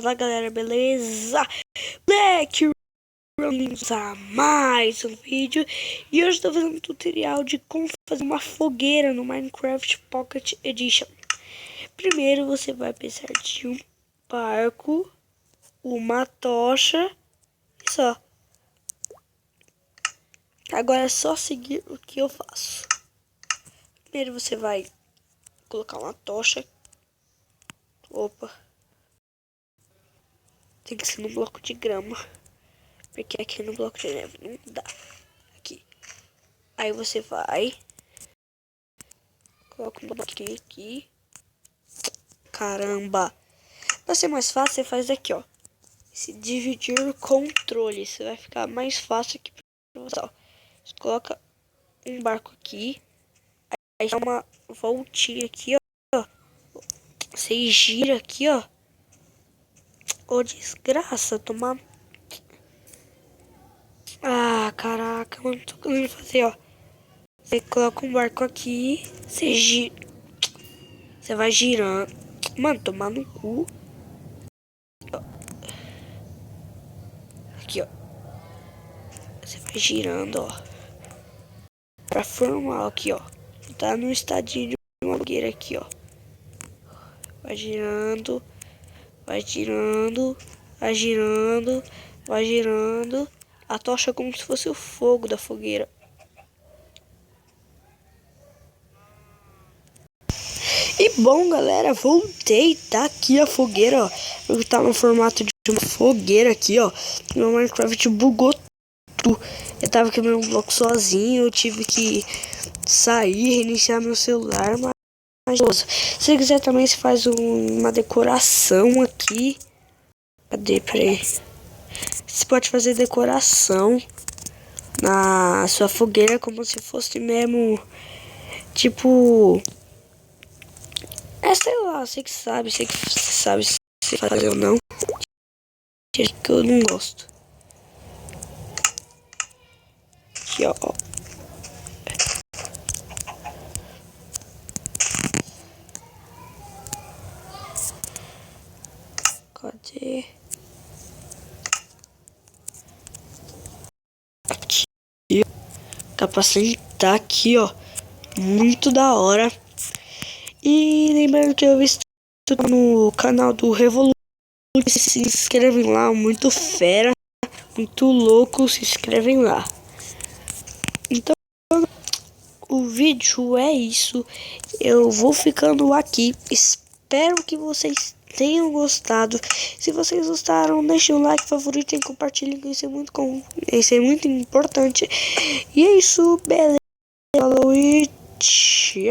Fala galera, beleza? Black Running a mais um vídeo. E hoje estou fazendo um tutorial de como fazer uma fogueira no Minecraft Pocket Edition. Primeiro você vai precisar de um barco, uma tocha e só. Agora é só seguir o que eu faço. Primeiro você vai colocar uma tocha. Opa. Tem que ser no bloco de grama. Porque aqui no bloco de neve não dá. Aqui. Aí você vai. Coloca um bloquinho aqui. Caramba. Pra ser mais fácil, você faz aqui, ó. Se dividir controle. Você vai ficar mais fácil aqui pra você, ó. Você coloca um barco aqui. Aí dá uma voltinha aqui, ó. Você gira aqui, ó. Ô, desgraça. Tomar... Ah, caraca. Mano, tô conseguindo fazer, ó. Você coloca um barco aqui. Você gira. Você vai girando. Mano, tomar no cu. Aqui, ó. Você vai girando, ó. Pra formar aqui, ó. Tá no estadinho de uma fogueira aqui, ó. Vai girando. Vai girando. Vai girando. Vai girando. A tocha é como se fosse o fogo da fogueira. E bom, galera, voltei. Tá aqui a fogueira, ó. Tá no formato de uma fogueira aqui, ó. Meu Minecraft bugou tudo. Eu tava quebrando um bloco sozinho. Eu tive que sair, reiniciar meu celular. Mas se você quiser também, você faz uma decoração aqui. Cadê? Peraí. Você pode fazer decoração na sua fogueira como se fosse mesmo, tipo... sei lá, sei que sabe se fazer ou não. Que eu não gosto. Aqui, ó. Cadê? Aqui. Dá pra sentar aqui, ó. Muito da hora. E lembrando que eu vi tudo no canal do Revolution. Se inscrevem lá, muito fera, muito louco, se inscrevem lá. Então, o vídeo é isso. Eu vou ficando aqui. Espero que vocês tenham gostado. Se vocês gostaram, deixem um like, favorito e compartilhem. Isso é muito importante. E é isso, beleza. Falou e tchau.